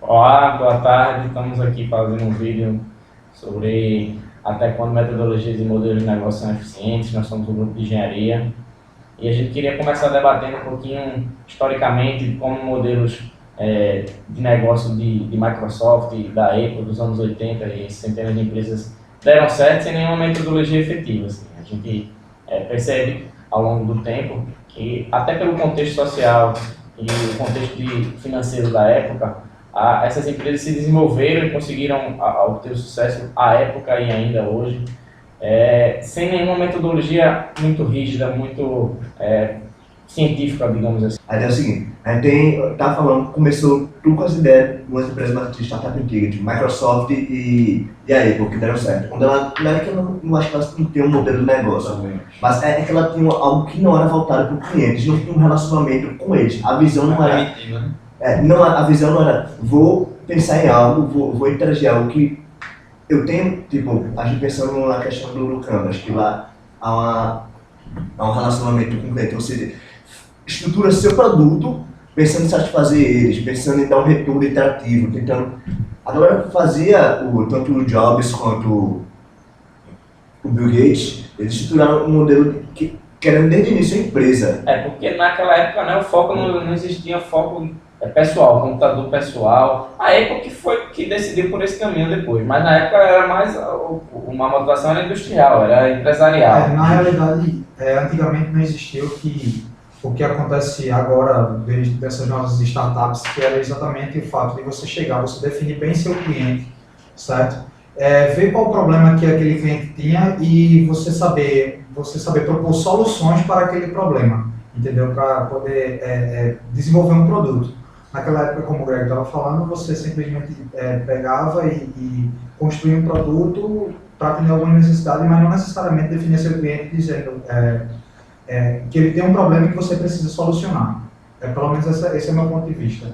Olá, boa tarde. Estamos aqui fazendo um vídeo sobre até quando metodologias e modelos de negócio são eficientes. Nós somos um grupo de engenharia e a gente queria começar debatendo um pouquinho historicamente de como modelos de negócio de Microsoft, da Apple dos anos 80 e centenas de empresas deram certo sem nenhuma metodologia efetiva. Assim. A gente percebe ao longo do tempo que até pelo contexto social e o contexto financeiro da época, essas empresas se desenvolveram e conseguiram obter o sucesso à época e ainda hoje, sem nenhuma metodologia muito rígida, muito científica, digamos assim. Aí é o seguinte, a gente tá falando, começou tudo com as ideias de umas empresas mais de startup antigas, tipo Microsoft e a Apple, que deram certo. Quando ela, não é que eu não acho que elas não tinham um modelo de negócio, mas é que ela tinha algo que não era voltado para o cliente, não tinha um relacionamento com eles. A visão não era... não, a visão não era, vou pensar em algo, vou interagir algo que eu tenho, tipo, a gente pensando na questão do Canvas, que lá há um relacionamento com o cliente, ou seja, estrutura seu produto pensando em satisfazer eles, pensando em dar um retorno iterativo, tentando... Agora fazia, tanto o Jobs quanto o Bill Gates, eles estruturaram um modelo que querendo desde o início a empresa. Porque naquela época, né, o foco não existia foco pessoal, computador pessoal. A Apple que foi que decidiu por esse caminho depois, mas na época era mais uma motivação era industrial, era empresarial. Na realidade, antigamente não existia o que acontece agora dessas novas startups, que era exatamente o fato de você chegar, você definir bem seu cliente, certo? Ver qual o problema que aquele cliente tinha e você saber propor soluções para aquele problema, entendeu? Para poder desenvolver um produto. Naquela época, como o Greg estava falando, você simplesmente pegava e construía um produto para atender alguma necessidade, mas não necessariamente definia seu cliente dizendo que ele tem um problema que você precisa solucionar. Pelo menos esse é o meu ponto de vista.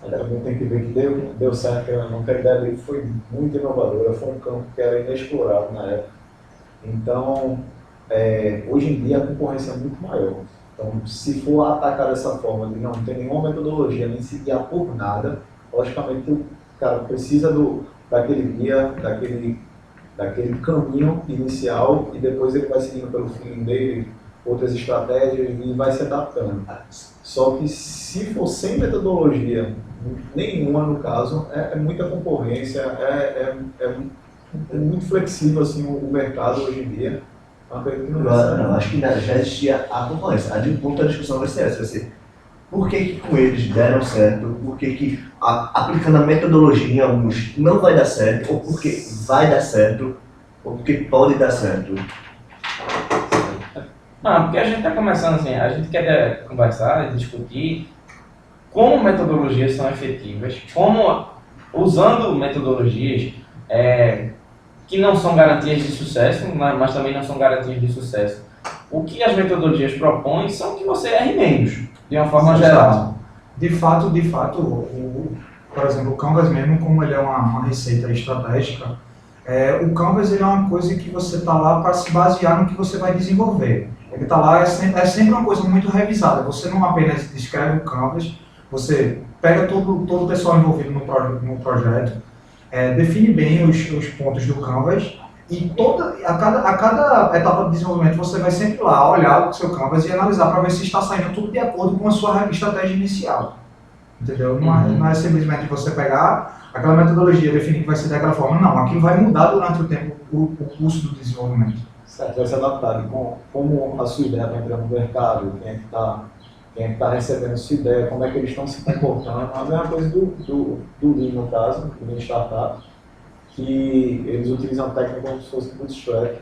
Também tem que ver que deu certo, a ideia dele foi muito inovadora, foi um campo que era inexplorado na época. Então, hoje em dia a concorrência é muito maior. Então, se for atacar dessa forma, de não ter nenhuma metodologia, nem se guiar por nada, logicamente o cara precisa daquele guia, daquele caminho inicial e depois ele vai seguindo pelo feeling dele, outras estratégias e vai se adaptando. Só que se for sem metodologia nenhuma, no caso, é muita concorrência, é muito flexível assim, o mercado hoje em dia. Não, acho que já existia a concorrência. A ponto da discussão vai ser essa, vai ser por que com eles deram certo, por que aplicando a metodologia em alguns não vai dar certo, ou porque vai dar certo, ou porque pode dar certo. Não, porque a gente está começando assim, a gente quer conversar e discutir como metodologias são efetivas, como usando metodologias que não são garantias de sucesso, mas também não são garantias de sucesso. O que as metodologias propõem são que você erre menos, de uma forma geral. De fato, por exemplo, o Canvas mesmo, como ele é uma receita estratégica, o Canvas ele é uma coisa que você está lá para se basear no que você vai desenvolver. Ele está lá, é sempre uma coisa muito revisada. Você não apenas descreve o Canvas, você pega todo o pessoal envolvido no projeto, define bem os pontos do Canvas e a cada etapa de desenvolvimento você vai sempre lá olhar o seu Canvas e analisar para ver se está saindo tudo de acordo com a sua estratégia inicial. Entendeu? Não é simplesmente você pegar aquela metodologia e definir que vai ser daquela forma. Não, aquilo vai mudar durante o tempo, o curso do desenvolvimento. Certo, vai se adaptar de como a sua ideia vai entrar no mercado, quem é que tá recebendo sua ideia, como é que eles estão se comportando. A mesma coisa do Lean, no caso, do Lean Startup, que eles utilizam a técnica como se fosse bootstrap,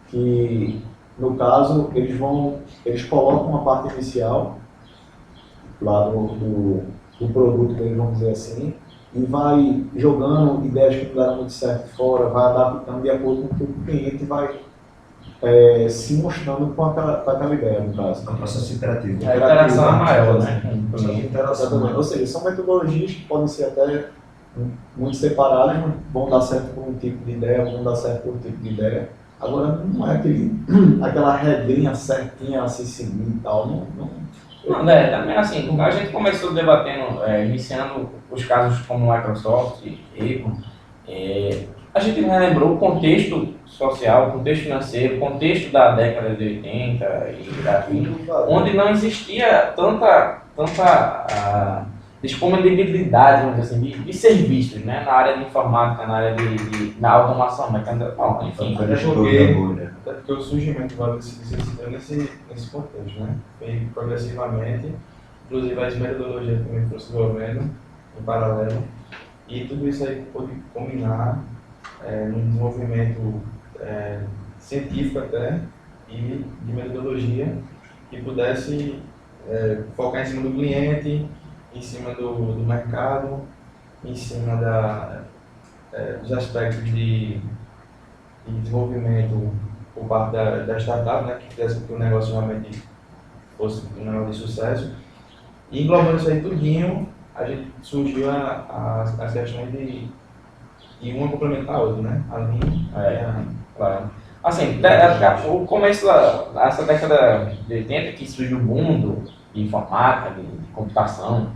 que no caso eles colocam uma parte inicial lá do produto deles, vamos dizer assim, e vai jogando ideias que não deram muito certo fora, vai adaptando de acordo com o que o cliente vai se mostrando com aquela ideia, no caso. É um processo iterativo. A interação é maior, né? Exatamente. Ou seja, são metodologias que podem ser até muito separadas, vão dar certo por um tipo de ideia, vão dar certo por um tipo de ideia. Agora, não é aquela regrinha certinha a se seguir e tal. Não, também assim, a gente começou debatendo, iniciando os casos como Microsoft e Apple, a gente relembrou o contexto social, o contexto financeiro, o contexto da década de 80 e da vida, onde não existia tanta disponibilidade, vamos dizer assim, de serviços, né, na área de informática, na área na automação, enfim. Até porque o surgimento do Vale do Silício se deu nesse contexto, né? Foi progressivamente, inclusive as metodologias também foram se desenvolvendo em paralelo, e tudo isso aí pôde combinar num desenvolvimento científico até, e de metodologia que pudesse focar em cima do cliente, em cima do mercado, em cima dos aspectos de desenvolvimento por parte da startup, né, que fizesse com que o negócio realmente fosse um negócio de sucesso. E englobando isso aí tudinho, a gente surgiu as questões de uma complementar a outra, né? A linha, claro. Assim, o começo dessa década de 80 que surgiu o mundo de informática, de computação,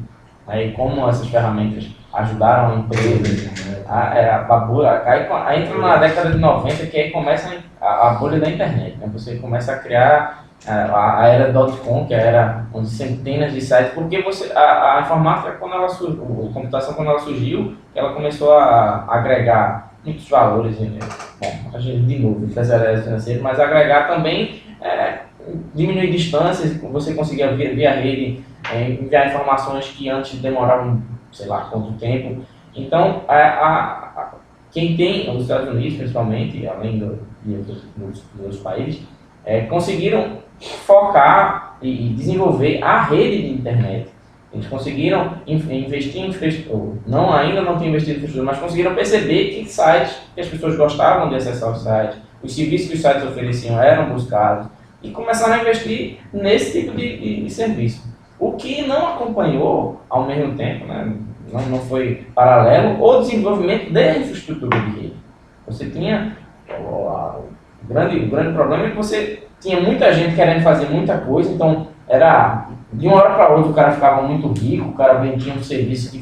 e como essas ferramentas ajudaram empresas, aí entra na década de 90 que aí começa a bolha da internet, né? Você começa a criar a era .com, que era onde centenas de sites, porque a informática, a computação quando ela surgiu, ela começou a agregar muitos valores, bom, a gente de novo, empresarial financeiro, mas agregar também, diminuir distâncias, você conseguia via rede, enviar informações que antes demoravam, sei lá, quanto tempo. Então, quem tem, os Estados Unidos principalmente, além dos outros países, conseguiram focar e desenvolver a rede de internet. Eles conseguiram investir em infraestrutura, ainda não tinham investido em infraestrutura, mas conseguiram perceber que sites, que as pessoas gostavam de acessar os sites, os serviços que os sites ofereciam eram buscados, e começaram a investir nesse tipo de serviço. O que não acompanhou ao mesmo tempo, né, não foi paralelo, o desenvolvimento da infraestrutura de rede. Você tinha o grande problema é que você tinha muita gente querendo fazer muita coisa, então era de uma hora para outra o cara ficava muito rico, o cara vendia um serviço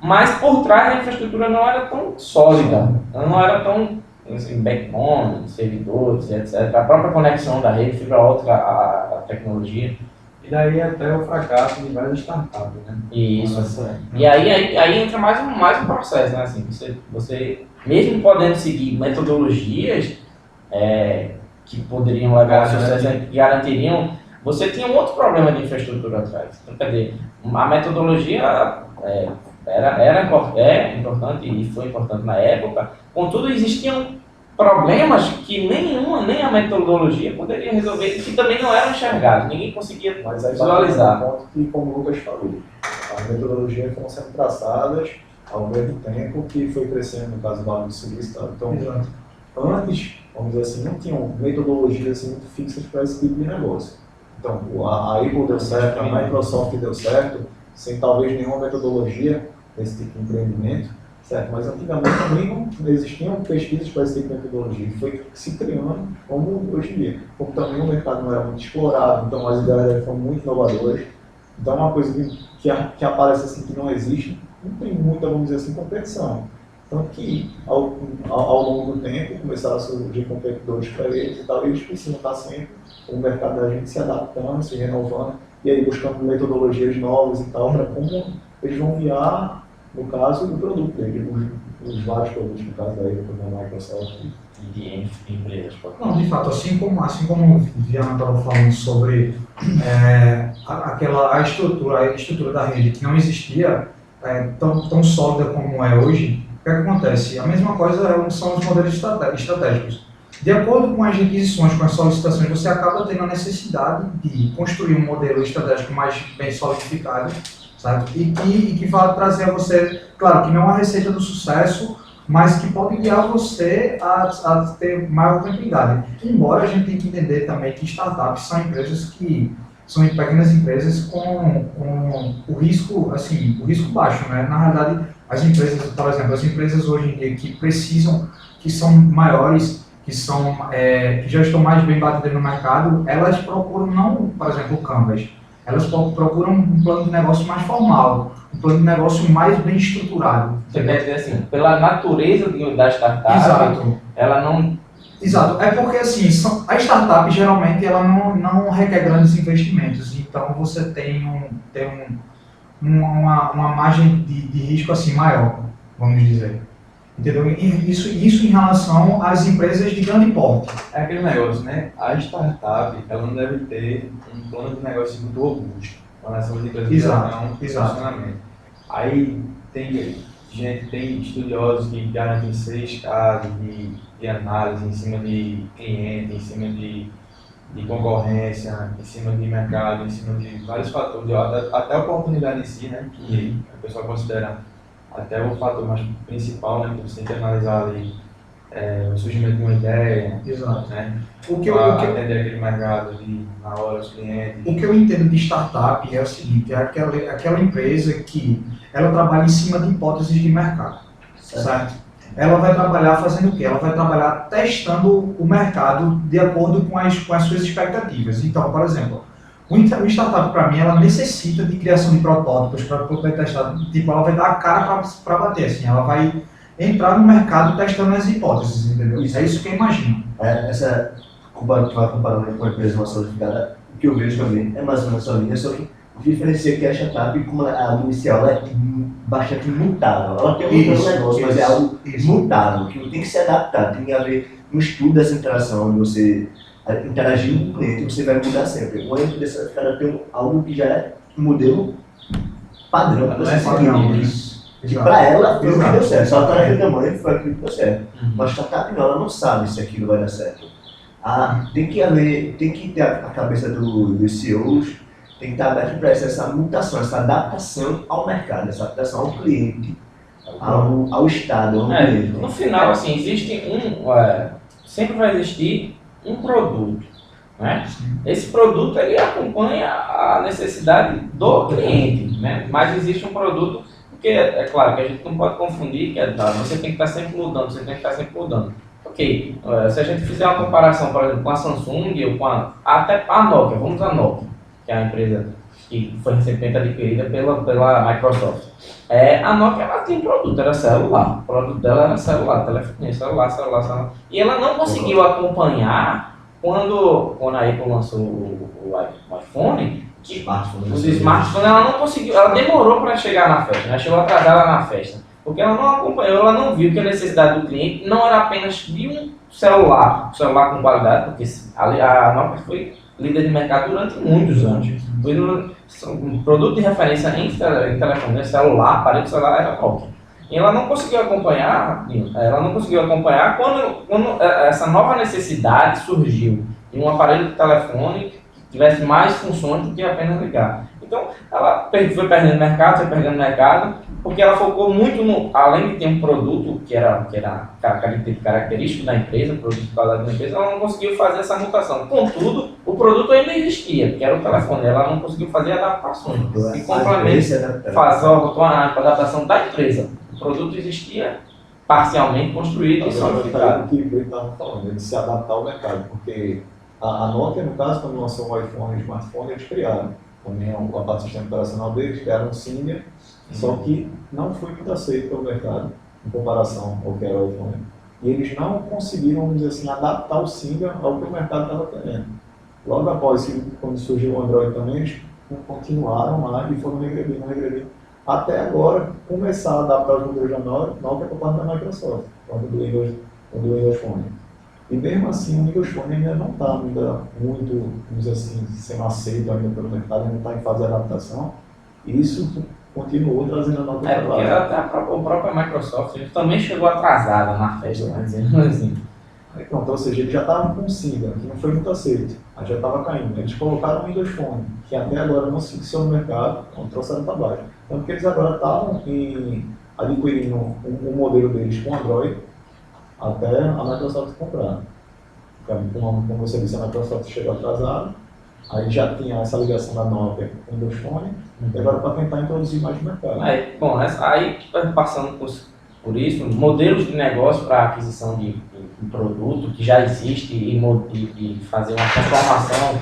mas por trás a infraestrutura não era tão sólida, não era tão assim, backbone, servidores, etc. A própria conexão da rede, fibra óptica, a tecnologia. E daí até o fracasso de várias startups, né? Isso. E aí entra mais um processo, né? Assim, você mesmo podendo seguir metodologias que poderiam levar ao sucesso, que garantiriam, você tinha um outro problema de infraestrutura atrás. Então, quer dizer, a metodologia é importante e foi importante na época, contudo existiam problemas que nem a metodologia poderia resolver, que também não eram enxergados, ninguém conseguia visualizar. Mas ponto que, como o Lucas falou, as metodologias foram sendo traçadas ao mesmo tempo que foi crescendo, no caso do Vale do Silício. Então, antes, vamos dizer assim, não tinham metodologias assim, muito fixas para esse tipo de negócio. Então, a Apple deu certo, a Microsoft deu certo, sem talvez nenhuma metodologia desse tipo de empreendimento, certo? Mas antigamente também não existiam pesquisas para esse tipo de metodologia, foi se criando como hoje em dia. Como também o mercado não era muito explorado, então as ideias foram muito inovadoras. Então é uma coisa que aparece assim que não existe, não tem muita, vamos dizer assim, competição. Tanto que ao longo do tempo começaram a surgir competidores para eles e tal, e eles precisam estar sempre o mercado da gente se adaptando, se renovando, e aí buscando metodologias novas e tal, para como eles vão guiar, no caso, o produto deles, os vários produtos, no caso da Apple, da Microsoft. E de empresas. Não, de fato, assim como o Viana estava falando sobre a estrutura da rede que não existia tão sólida como é hoje, o que acontece? A mesma coisa são os modelos estratégicos. De acordo com as requisições, com as solicitações, você acaba tendo a necessidade de construir um modelo estratégico mais bem solidificado, certo? E que vai trazer a você, claro, que não é uma receita do sucesso, mas que pode guiar você a ter maior tranquilidade. Embora a gente tenha que entender também que startups são empresas que são pequenas empresas com o risco baixo, né? Na realidade, as empresas, por exemplo, as empresas hoje em dia que são maiores, que já estão mais bem batidas no mercado, elas procuram não, por exemplo, o Canvas. Elas procuram um plano de negócio mais formal, um plano de negócio mais bem estruturado. Você quer dizer assim, pela natureza da startup, Exato. ela não... Exato. É porque assim, a startup geralmente ela não requer grandes investimentos, então você tem uma margem de risco assim maior, vamos dizer. Entendeu? E isso em relação às empresas de grande porte. É aquele negócio, né? A startup, ela não deve ter um plano de negócio muito robusto com relação às empresas que já estão em funcionamento. Aí tem estudiosos que garantem 6 casos de análise em cima de cliente, em cima de concorrência, em cima de mercado, em cima de vários fatores, até a oportunidade em si, né? Que a pessoa considera até o fator mais principal, né? Que você tem que analisar ali o surgimento de uma ideia, Exato. né? Para atender aquele mercado ali na hora, os clientes. O que eu entendo de startup é o seguinte, é aquela empresa que ela trabalha em cima de hipóteses de mercado, certo? Ela vai trabalhar fazendo o quê? Ela vai trabalhar testando o mercado de acordo com as suas expectativas. Então, por exemplo, o startup, para mim, ela necessita de criação de protótipos para poder testar. Tipo, ela vai dar a cara para bater, assim, ela vai entrar no mercado testando as hipóteses, entendeu? É isso que eu imagino. Tu vai comparando com a empresa não solidificada, o que eu vejo também é mais ou menos essa linha, só que o que diferencia que a startup, como a inicial, ela é bastante mutável. Ela tem um negócio, mas é algo mutável, que tem que se adaptar, tem que haver um estudo dessa interação, onde você interagir com o cliente, você vai mudar sempre. Uma empresa solidificada tem algo que já é um modelo padrão para você seguir. E para ela foi o que deu certo. Se ela está naquele tamanho, foi aquilo que deu certo. Mas a startup não, ela não sabe se aquilo vai dar certo. Tem que ter a cabeça dos CEOs, tem que estar aberto para essa mutação, essa adaptação ao mercado, essa adaptação ao cliente, ao Estado, ao cliente. No final, assim, sempre vai existir um produto, né? Esse produto, ele acompanha a necessidade do cliente, né? Mas existe um produto, porque é claro que a gente não pode confundir, que você tem que estar sempre mudando, você tem que estar sempre mudando. Ok, se a gente fizer uma comparação, por exemplo, com a Samsung ou até a Nokia, vamos à Nokia, que é a empresa que foi recentemente adquirida pela Microsoft. A Nokia, ela tem produto, era celular, o produto dela era celular, telefonia, celular. E ela não conseguiu acompanhar quando a Apple lançou o iPhone, os smartphones, ela não conseguiu, ela demorou para chegar na festa, né? Chegou atrasada na festa. Porque ela não acompanhou, ela não viu que a necessidade do cliente não era apenas de um celular com qualidade, porque a Nokia foi líder de mercado durante muitos anos. Um produto de referência em telefone, celular, aparelho celular era Nokia. E ela não conseguiu acompanhar, quando essa nova necessidade surgiu de um aparelho de telefone que tivesse mais funções do que apenas ligar. Então, ela foi perdendo mercado, porque ela focou muito além de ter um produto que era característico da empresa, produto de qualidade da empresa, ela não conseguiu fazer essa mutação. Contudo, o produto ainda existia, que era o telefone, ela não conseguiu fazer adaptações. E complementa, faz a adaptação da empresa. O produto existia parcialmente construído e solidificado. O que o estava falando, de se adaptar ao mercado, porque a Nokia, no caso, quando lançou o iPhone e o smartphone, eles criaram também a parte do sistema operacional deles, criaram um Symbian, só que não foi muito aceito pelo mercado, em comparação ao que era o iPhone. E eles não conseguiram, vamos dizer assim, adaptar o Symbian ao que o mercado estava querendo. Logo após, quando surgiu o Android também, eles continuaram lá e foram regredindo, até agora começar a adaptar os modelos da Nokia por parte da Microsoft, do Windows Phone. E mesmo assim, o Windows Phone ainda não está muito, vamos dizer assim, sendo aceito ainda pelo mercado, ainda está em fase de adaptação. E isso continuou trazendo a nota para porque até a própria Microsoft também chegou atrasada na festa, dizendo assim. Pronto, ou seja, eles já estavam com o Symbian, que não foi muito aceito, aí já estava caindo. Eles colocaram o Windows Phone, que até agora não se fixou no mercado, então trouxeram para baixo. Então, porque eles agora estavam adquirindo um modelo deles com Android, até a Microsoft comprar. Como você disse, a Microsoft chegou atrasada, aí já tinha essa ligação da Nokia com o Windows Phone, e agora para tentar introduzir mais no mercado. Aí passando por isso, modelos de negócio para aquisição de produto que já existe e fazer uma transformação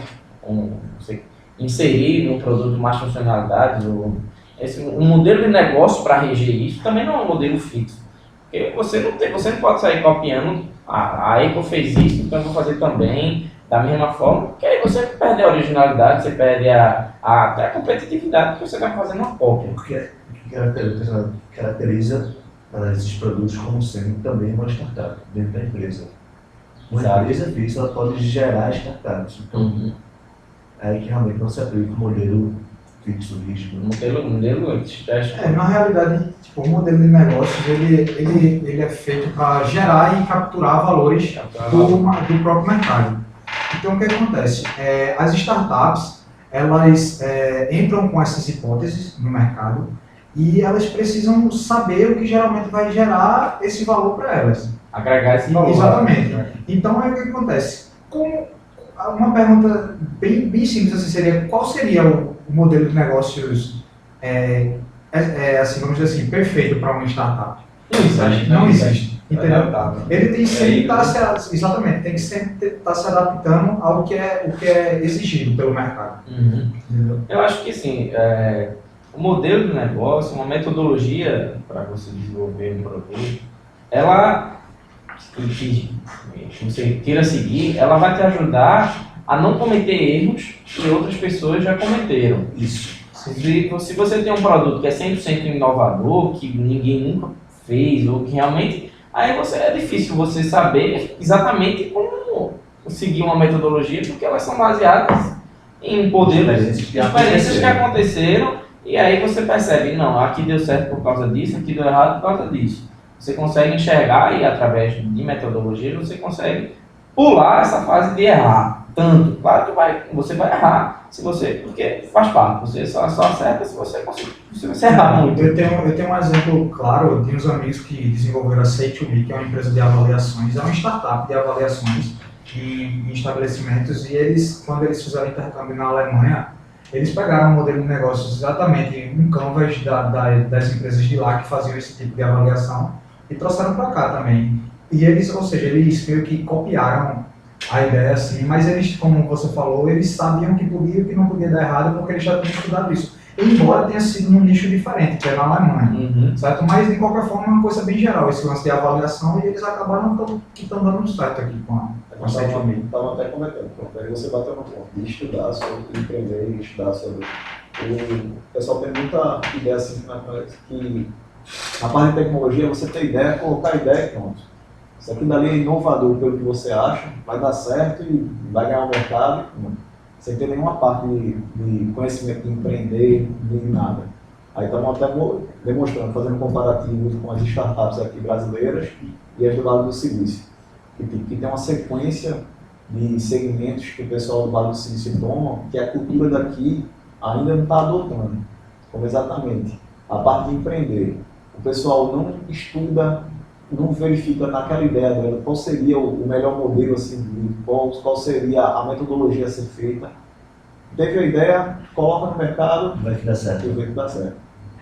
inserir no produto mais funcionalidades. Um modelo de negócio para reger isso também não é um modelo fixo. Porque você não pode sair copiando, a Apple fez isso, então eu vou fazer também, da mesma forma, porque aí você perde a originalidade, você perde até a competitividade, porque você está fazendo uma cópia. O que caracteriza esses produtos como sendo também uma startup dentro da empresa. Uma Exato. empresa fixa ela pode gerar startups. Então, é aí que realmente não se aplica o modelo fixo, rígido. Modelo teste. Na realidade, tipo, o modelo de negócios ele é feito para gerar e capturar valores do próprio mercado. Então, o que acontece? As startups, elas entram com essas hipóteses no mercado e elas precisam saber o que geralmente vai gerar esse valor para elas. Agregar esse valor. Exatamente. Então, aí o que acontece? Uma pergunta bem simples assim, seria: qual seria o modelo de negócios, assim, vamos dizer assim, perfeito para uma startup? Não existe. Entendeu? Ele tem que sempre estar exatamente, tem que sempre estar se adaptando ao que é exigido pelo mercado. Uhum. Eu acho que sim, o modelo de negócio, uma metodologia para você desenvolver um produto, ela que você queira seguir, ela vai te ajudar a não cometer erros que outras pessoas já cometeram. Isso. Se você tem um produto que é 100% inovador, que ninguém nunca fez, ou que realmente... Aí é difícil você saber exatamente como seguir uma metodologia, porque elas são baseadas em modelos, experiências que aconteceram, e aí você percebe, não, aqui deu certo por causa disso, aqui deu errado por causa disso. Você consegue enxergar e através de metodologia você consegue pular essa fase de errar. Tanto, claro que você vai errar, porque faz parte, você só acerta se você errar muito. Eu tenho um exemplo claro de uns amigos que desenvolveram a Say2Me, que é uma empresa de avaliações, é uma startup de avaliações em estabelecimentos, e eles, quando eles fizeram intercâmbio na Alemanha, eles pegaram um modelo de negócios exatamente um canvas das empresas de lá que faziam esse tipo de avaliação e trouxeram para cá também. E eles, ou seja, eles meio que copiaram a ideia assim, mas eles, como você falou, eles sabiam que podia e que não podia dar errado porque eles já tinham estudado isso. Embora tenha sido num nicho diferente, que é na Alemanha, certo? Mas, de qualquer forma, é uma coisa bem geral, esse lance de avaliação, e eles acabaram que estão dando certo aqui com a Say2Me. Estava até comentando, aí você bateu no ponto de estudar sobre empreender e estudar sobre... O pessoal tem muita ideia assim, que na parte de tecnologia você tem ideia, colocar a ideia e pronto. Se aquilo dali é inovador pelo que você acha, vai dar certo e vai ganhar o mercado, sem ter nenhuma parte de conhecimento de empreender, de nada. Aí estamos até demonstrando, fazendo comparativos com as startups aqui brasileiras e as do Vale do Silício, que tem uma sequência de segmentos que o pessoal do Vale do Silício toma, que a cultura daqui ainda não está adotando, como exatamente a parte de empreender. O pessoal não estuda, não verifica naquela ideia dela qual seria o melhor modelo a seguir, qual seria a metodologia a ser feita. Teve a ideia, coloca no mercado, Vai que dá certo. e vê que dá certo.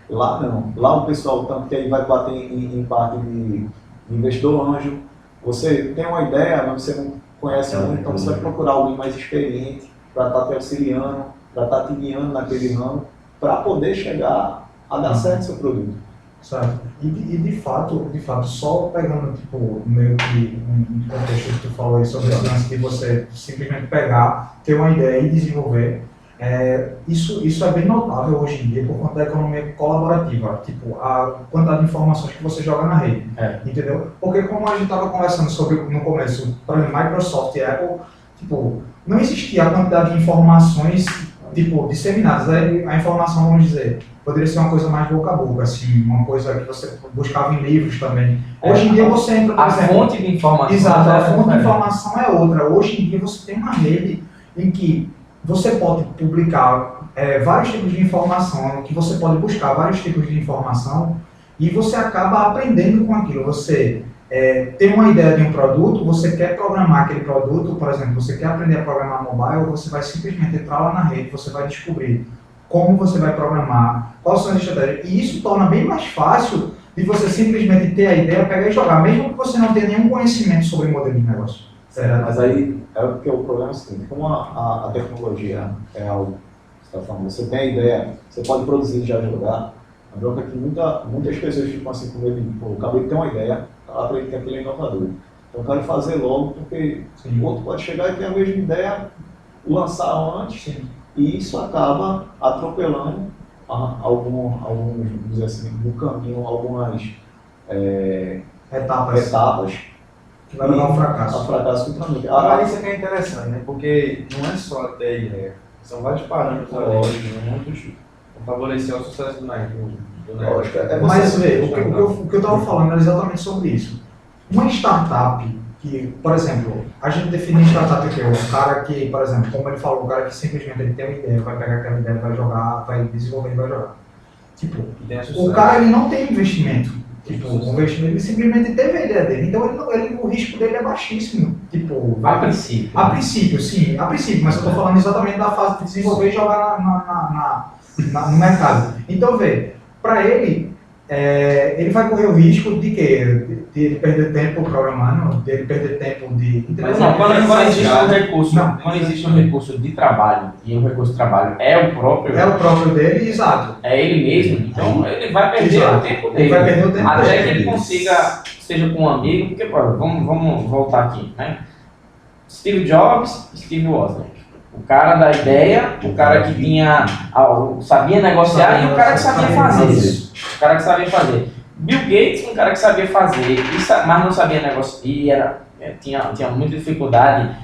Lá não. Lá o pessoal, tanto que aí vai bater em parte de investidor anjo. Você tem uma ideia, mas você não conhece muito, então você vai procurar alguém mais experiente para estar te auxiliando, para estar te guiando naquele ramo, para poder chegar a dar certo seu produto. Certo. E de fato, só pegando, tipo, meio que um contexto que tu falou aí sobre esse lance de você simplesmente pegar, ter uma ideia e desenvolver, isso é bem notável hoje em dia por conta da economia colaborativa, tipo, a quantidade de informações que você joga na rede, entendeu? Porque como a gente estava conversando sobre no começo, por exemplo, Microsoft e Apple, tipo, não existia a quantidade de informações, tipo, disseminadas. A informação, vamos dizer, poderia ser uma coisa mais boca a boca, assim, uma coisa que você buscava em livros também. Hoje em dia você entra, por exemplo... A fonte de informação... Exato, a fonte de informação é outra. Hoje em dia você tem uma rede em que você pode publicar vários tipos de informação, que você pode buscar vários tipos de informação e você acaba aprendendo com aquilo. Você tem uma ideia de um produto, você quer programar aquele produto, por exemplo, você quer aprender a programar mobile, você vai simplesmente entrar lá na rede, você vai descobrir como você vai programar, quais são as estratégias. E isso torna bem mais fácil de você simplesmente ter a ideia, pegar e jogar, mesmo que você não tenha nenhum conhecimento sobre modelo de negócio. Mas aí é porque o problema é o seguinte, como a tecnologia é algo Você tá falando, você tem a ideia, você pode produzir e já jogar. A bronca é que muitas pessoas ficam assim com medo de, pô, eu acabei de ter uma ideia, acredito que aquilo é inovador. Então eu quero fazer logo, porque o outro pode chegar e ter a mesma ideia, lançar antes, e isso acaba atropelando alguns, vamos dizer assim, no caminho, algumas etapas que vai levar ao fracasso. Ao fracasso totalmente. Agora isso aqui é interessante, né? Porque não é só ter a ideia, são vários parâmetros ali, muitos para favorecer o sucesso do negócio. Lógico, Mas vê, o que eu estava falando era exatamente sobre isso. Uma startup que, por exemplo, a gente define startup aqui, um cara que, por exemplo, como ele falou, o cara que simplesmente ele tem uma ideia, vai pegar aquela ideia, vai jogar, vai desenvolver e vai jogar. Tipo, o cara ele não tem investimento. Tipo, o investimento, ele simplesmente teve a ideia dele, então o risco dele é baixíssimo. Tipo, A princípio. A princípio, sim, a princípio, mas eu estou falando exatamente da fase de desenvolver e jogar no mercado. Então, vê, para ele, ele vai correr o risco de quê? De ele perder tempo programando, de ele perder tempo de... Mas não, quando existe um recurso, quando existe um recurso de trabalho, e o recurso de trabalho é o próprio... É o próprio dele, exato. É ele mesmo, então ele vai perder o tempo dele. Ele vai perder o tempo até dele. que ele consiga, seja com um amigo, porque, pô, vamos voltar aqui, né? Steve Jobs, Steve Wozniak. O cara da ideia, o cara que sabia negociar e o cara que sabia fazer isso. O cara que sabia fazer. Bill Gates, um cara que sabia fazer, mas não sabia negociar e tinha muita dificuldade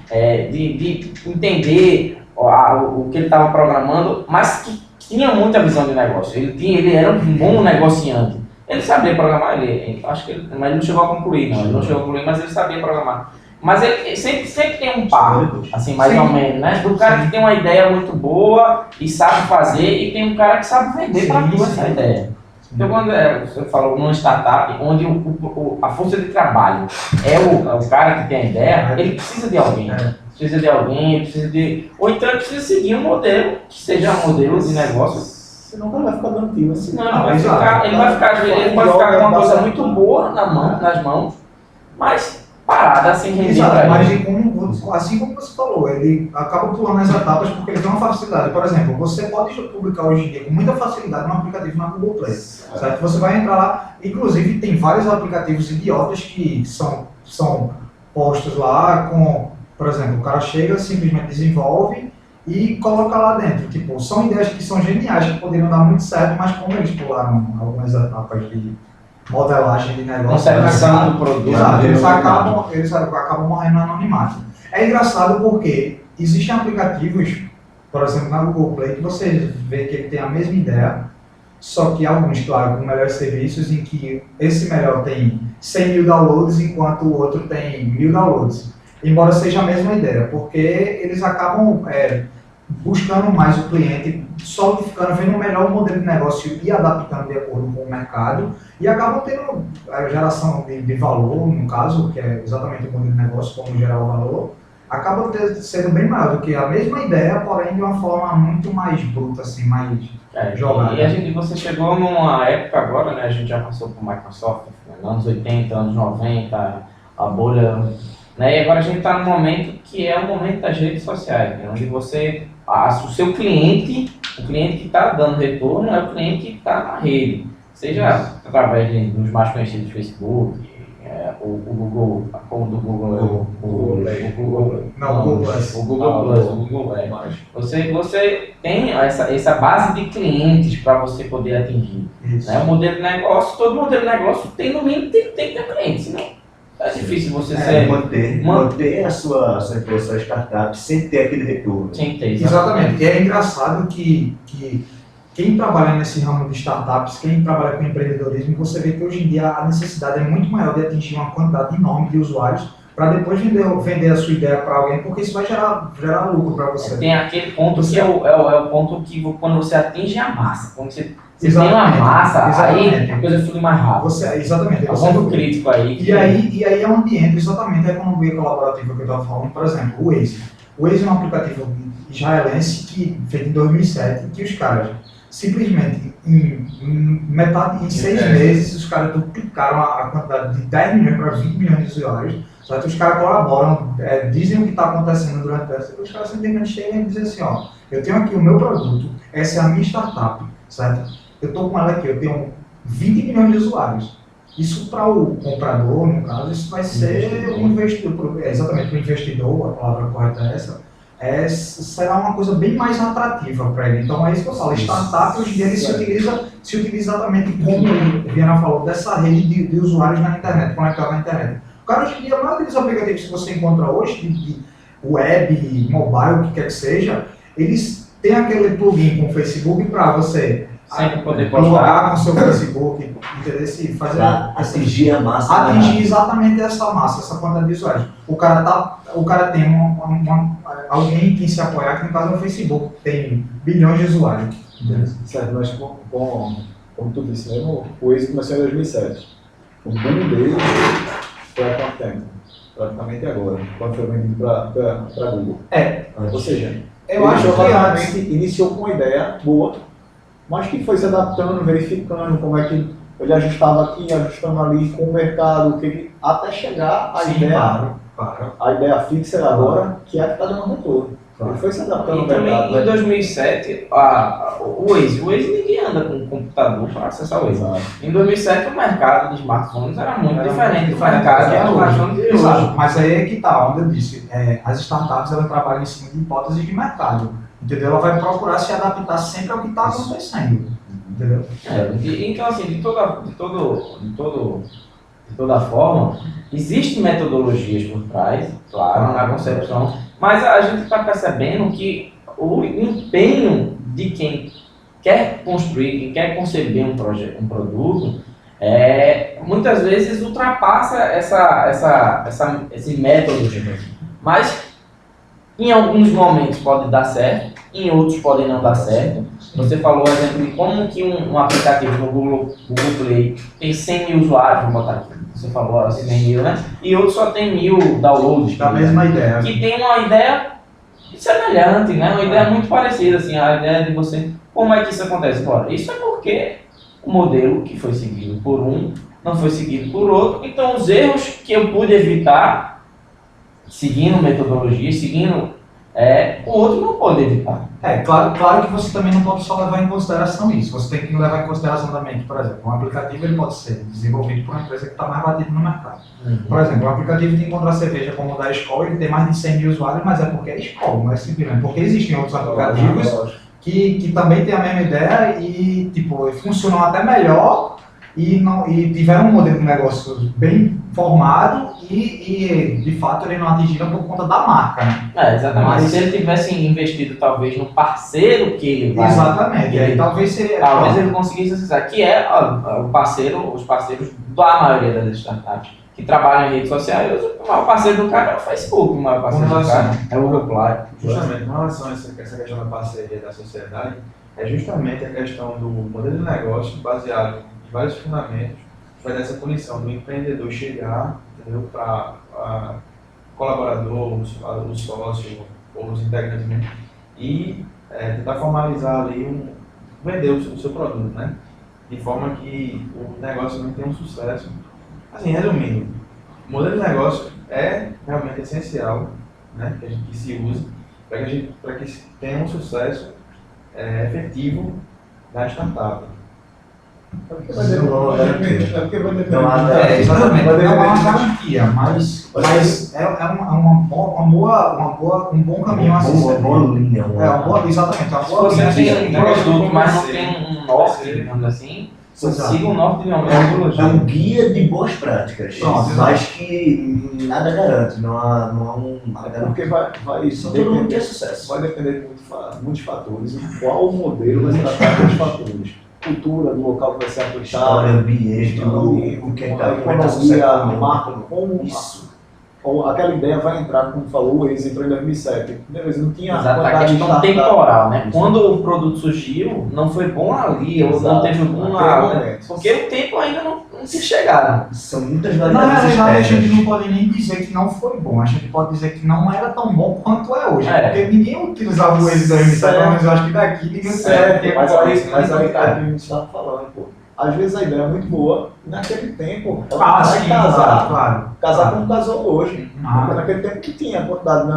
de entender o que ele estava programando, mas que tinha muita visão de negócio. Ele era um bom negociante. Ele sabia programar, mas ele não chegou a concluir, não. Ele não chegou a concluir, mas ele sabia programar. Mas ele sempre tem um par, assim, mais ou menos, né? Do cara que tem uma ideia muito boa e sabe fazer, e tem um cara que sabe vender para tu essa ideia. Então, quando você falou numa startup, onde a força de trabalho é o cara que tem a ideia, ele precisa de alguém. Ou então ele precisa seguir um modelo, que seja um modelo de negócio. Senão o cara vai ficar dando tiro assim. Senão ele vai ficar com uma coisa muito boa nas mãos, mas parada, sem render. Exato, mas assim como você falou, ele acaba pulando as etapas porque ele tem uma facilidade. Por exemplo, você pode publicar hoje em dia com muita facilidade um aplicativo na Google Play. Certo? Você vai entrar lá, inclusive tem vários aplicativos idiotas que são postos lá com, por exemplo, o cara chega, simplesmente desenvolve e coloca lá dentro. Tipo, são ideias que são geniais, que poderiam dar muito certo, mas como eles pularam algumas etapas de modelagem de negócio, concepção do produto. Exato, eles acabam morrendo no anonimato. É engraçado porque existem aplicativos, por exemplo, na Google Play, que você vê que ele tem a mesma ideia, só que alguns, claro, com melhores serviços, em que esse melhor tem 100 mil downloads, enquanto o outro tem 1000 downloads. Embora seja a mesma ideia, porque eles acabam buscando mais o cliente, solidificando, vendo melhor o modelo de negócio e adaptando de acordo com o mercado, e acabam tendo a geração de valor, no caso, que é exatamente o modelo de negócio, como gerar o valor, acaba sendo bem maior do que a mesma ideia, porém de uma forma muito mais bruta, assim, mais jogada. E você chegou numa época agora, né, a gente já passou por Microsoft, anos 80, anos 90, a bolha, né, e agora a gente está num momento que é o momento das redes sociais, né, onde o seu cliente, o cliente que está dando retorno é o cliente que está na rede, seja através dos mais conhecidos Facebook, o Google, o Google Plus. Você tem essa base de clientes para você poder atingir. Né? O modelo de negócio, todo modelo de negócio tem no mínimo tem que ter cliente, senão é difícil você manter a sua empresa, sua startup, sem ter aquele retorno. Sem ter, exatamente. E é engraçado que quem trabalha nesse ramo de startups, quem trabalha com empreendedorismo, você vê que hoje em dia a necessidade é muito maior de atingir uma quantidade enorme de usuários para depois vender a sua ideia para alguém, porque isso vai gerar lucro para você. Tem aquele ponto que é o ponto que quando você atinge a massa, quando você tem uma massa, aí a coisa flui mais rápido. Exatamente. É um ponto crítico aí. E aí é onde entra exatamente a economia colaborativa que eu estava falando, por exemplo, o Waze. O Waze é um aplicativo israelense que feito em 2007, que os caras simplesmente em metade, em 6 meses, os caras duplicaram a quantidade de 10 milhões para 20 milhões de usuários. Só que os caras colaboram, dizem o que está acontecendo durante essa. Os caras simplesmente chegam e dizem assim, ó, eu tenho aqui o meu produto, essa é a minha startup, certo? Eu estou com ela aqui, eu tenho 20 milhões de usuários. Isso para o comprador, no caso, isso vai ser um investidor, exatamente, para o investidor, a palavra correta é essa, será uma coisa bem mais atrativa para ele. Então é isso que eu falo, startup hoje em dia ele se utiliza exatamente como o Viana falou, dessa rede de usuários na internet, conectados na internet. O cara hoje em dia, a maioria dos aplicativos que você encontra hoje, de web, mobile, o que quer que seja, eles têm aquele plugin com o Facebook para você sempre poder colocar no seu Facebook, entendeu? Fazer atingir a massa. atingir exatamente essa massa, essa quantidade de usuários. O cara tem alguém que se apoiar, que no caso é o Facebook, que tem bilhões de usuários. Certo, mas como tu disse mesmo, o Waze começou em 2007. O boom dele foi há quanto tempo? Praticamente agora, quando foi vendido para Google. Ou seja, Eu acho que provavelmente iniciou com uma ideia boa, mas que foi se adaptando, verificando como é que ele ajustava aqui, ajustando ali com o mercado, até chegar à ideia, claro. a ideia fixa agora, que é a que está dando retorno. Ele foi se adaptando ao E também mercado. em 2007, o Waze ninguém anda com um computador para acessar o Waze. Exato. Em 2007 o mercado de smartphones era muito Era diferente muito do mercado de smartphones de hoje. Exato, mas aí é que tá, onde eu disse, as startups elas trabalham em cima de hipóteses de mercado, entendeu? Ela vai procurar se adaptar sempre ao que está acontecendo, entendeu? Então assim, de toda forma, existem metodologias por trás, claro, na concepção, mas a gente está percebendo que o empenho de quem quer construir, quem quer conceber um produto, muitas vezes ultrapassa esse método. Mas em alguns momentos pode dar certo, em outros pode não dar certo. Você falou, por exemplo, de como que um aplicativo no Google Play tem 100 mil usuários, vou botar aqui. Você falou assim, 100 mil, né? E outro só tem 1000 downloads. Da mesma ideia. Que tem uma ideia semelhante, né? Uma ideia muito parecida, assim, a ideia de você... Como é que isso acontece? Ora, isso é porque o modelo que foi seguido por um não foi seguido por outro. Então, os erros que eu pude evitar seguindo metodologia, o outro não pode evitar. Claro que você também não pode só levar em consideração isso. Você tem que levar em consideração também que, por exemplo, um aplicativo ele pode ser desenvolvido por uma empresa que está mais batida no mercado. Por exemplo, um aplicativo de encontrar cerveja como o da Skol, ele tem mais de 100 mil usuários, mas é porque é Skol, não é simplesmente porque existem outros aplicativos que também têm a mesma ideia e tipo, funcionam até melhor e tiveram um modelo de negócio bem formado e de fato eles não atingiram por conta da marca, né? Exatamente. Mas se ele tivesse investido talvez no parceiro que ele vai... Exatamente. E aí talvez seria... Talvez ele conseguisse acessar, que é os parceiros da maioria das startups que trabalham em redes sociais. O maior parceiro do cara é o Facebook, o maior parceiro do cara é o Google Play. Justamente, com relação a essa questão da parceria da sociedade, é justamente a questão do modelo de negócio baseado em vários fundamentos, vai dar essa condição do empreendedor chegar, entendeu, para colaborador, o sócio, ou os integrantes mesmo, e tentar formalizar ali, vender o seu produto, né? De forma que o negócio não tenha um sucesso. Assim, resumindo, o modelo de negócio é realmente essencial, né, que se use para que tenha um sucesso efetivo da startup. Exatamente, não é uma garantia, mas um bom caminho a Uma boa linha. Exatamente, uma Se boa você linha. tem um produto, mas não tem um norte, digamos assim, siga o norte de uma metodologia. É um guia de boas práticas, Pronto, mas que nada garante, não há Porque vai só todo mundo quer sucesso. vai depender de muitos fatores. E qual modelo vai se tratar desses fatores? Cultura do local que vai ser aplicado, História, ambiente, o que está economia, a marca, como isso. aquela ideia vai entrar, como falou, o Waze entrou em 2007. Beleza, não tinha Exato, a quantidade de questão startup. temporal, né? Quando o produto surgiu, não foi bom ali, ou não teve um boom lá, né? Porque o tempo ainda não se chegaram. São muitas Na variáveis realidade, a gente externas. não pode nem dizer que não foi bom, a gente pode dizer que não era tão bom quanto é hoje. É. Porque ninguém utilizava o Waze 2007, pelo menos eu acho que daqui ninguém Certo, mas aí, mas aí cara. tá que a gente estava falando, pô. Às vezes a ideia é muito boa, e naquele tempo, ela Ah, vai sim, casar, claro. casar como casou hoje. Ah. Porque naquele tempo que tinha a quantidade,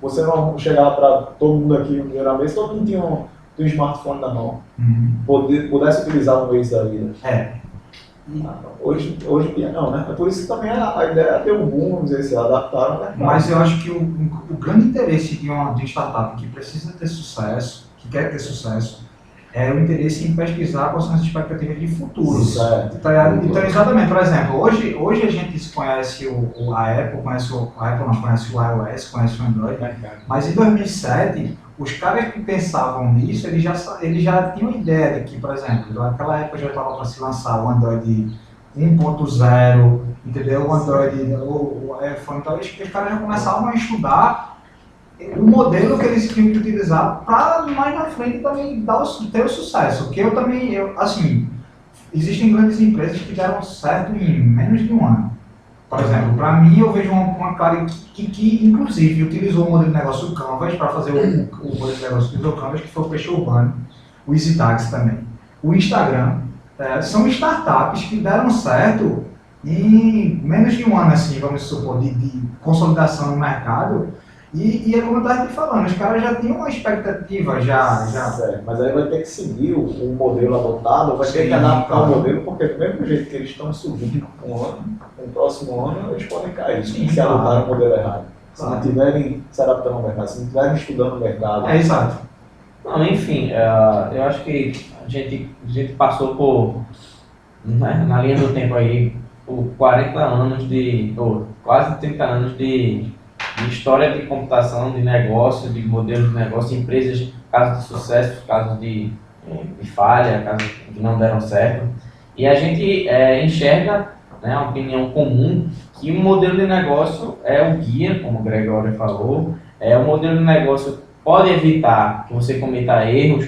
você não chegava para todo mundo aqui geralmente, todo mundo tinha um smartphone na mão, pudesse utilizar o Waze da vida. É. Hoje em dia não, né? É por isso que também a ideia deu um boom, vamos dizer, se adaptaram ao mercado. Mas eu acho que o grande interesse de uma startup que precisa ter sucesso, que quer ter sucesso, é o interesse em pesquisar quais são as expectativas de futuro. Certo. Tá ligado? Então, exatamente, por exemplo, hoje a gente se conhece a Apple, conhece o iOS, conhece o Android, mas em 2007, os caras que pensavam nisso, eles já tinham ideia de que, por exemplo, naquela época já estava para se lançar o Android 1.0, entendeu? O Android, o iPhone, então os caras já começavam a estudar o modelo que eles tinham que utilizar para mais na frente também ter o sucesso. Que assim, existem grandes empresas que deram certo em menos de um ano. Por exemplo, para mim, eu vejo uma clara que inclusive utilizou o modelo de negócio do Canvas para fazer o modelo de negócio do Canvas, que foi o Peixe Urbano, o EasyTax também. O Instagram, são startups que deram certo em menos de um ano, assim, vamos supor, de consolidação no mercado. E é como eu estava te falando, os caras já tinham uma expectativa, já. Certo, mas aí vai ter que seguir o modelo adotado, vai ter Sim, que adaptar claro. o modelo, porque do mesmo jeito que eles estão subindo com um ano, no próximo ano eles podem cair, Sim, se claro. adotarem o modelo errado. Se não Claro. tiverem se adaptando ao mercado, se não tiverem estudando o mercado. É, exato. Não, enfim, eu acho que a gente passou por, né, na linha do tempo aí, por 40 anos ou quase 30 anos de história de computação, de negócio, de modelos de negócio, empresas, casos de sucesso, casos de falha, casos que não deram certo. E a gente enxerga, né, a opinião comum, que o modelo de negócio é o guia, como o Gregório falou, o modelo de negócio pode evitar que você cometa erros,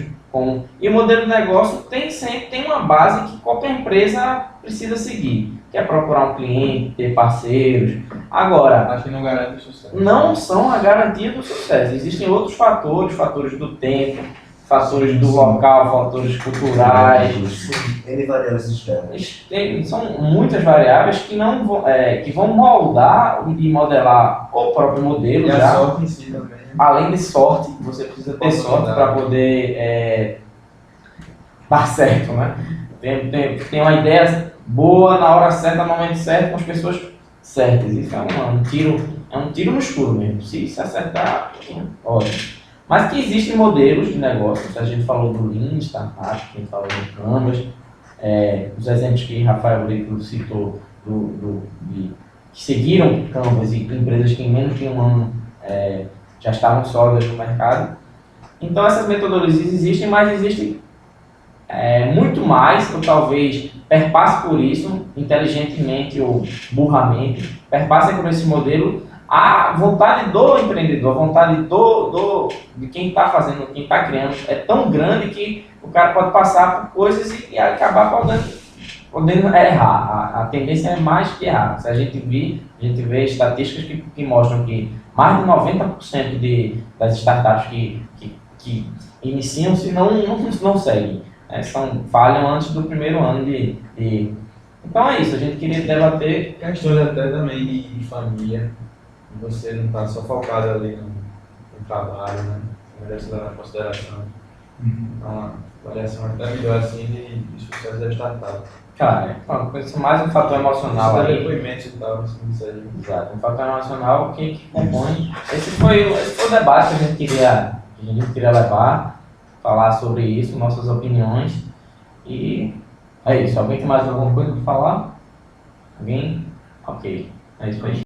e o modelo de negócio sempre tem uma base que qualquer empresa precisa seguir, que é procurar um cliente, ter parceiros. Agora, Acho que não garante o sucesso. não são a garantia do sucesso. Existem outros fatores do tempo, fatores do local, fatores culturais. N variáveis externas. São muitas variáveis que não vão, que vão moldar e modelar o próprio modelo E a já. sorte em si também. Além de sorte, você precisa ter sorte para poder dar certo, né? Tem uma ideia boa na hora certa, no momento certo, com as pessoas certas. Isso é um tiro no escuro mesmo. Se acertar, ótimo. Mas que existem modelos de negócios, a gente falou do Lean Startup, a gente falou do Canvas, os exemplos que Rafael Brito citou que seguiram Canvas e empresas que em menos de um ano já estavam sólidas no mercado. Então essas metodologias existem, mas existem muito mais, ou talvez perpasse por isso, inteligentemente ou burramente, perpasse por esse modelo a vontade do empreendedor, a vontade de quem está fazendo, quem está criando, é tão grande que o cara pode passar por coisas e acabar podendo errar. A tendência é mais que errar. Se a gente vê estatísticas que mostram que mais de 90% das startups que iniciam-se não seguem. Falham antes do primeiro ano de... Então é isso, a gente queria debater... Questões até também de família. Você não está só focado ali no trabalho, né? Merece levar em consideração. Então, uma avaliação até melhor assim de sucesso da startup. Cara, mais um fator emocional Você dá aí. depoimentos e tal, assim, isso aí. Exato, um fator emocional que compõe. Esse foi o debate que a gente queria levar, falar sobre isso, nossas opiniões. E é isso. Alguém tem mais alguma coisa para falar? Alguém? Ok. É isso aí.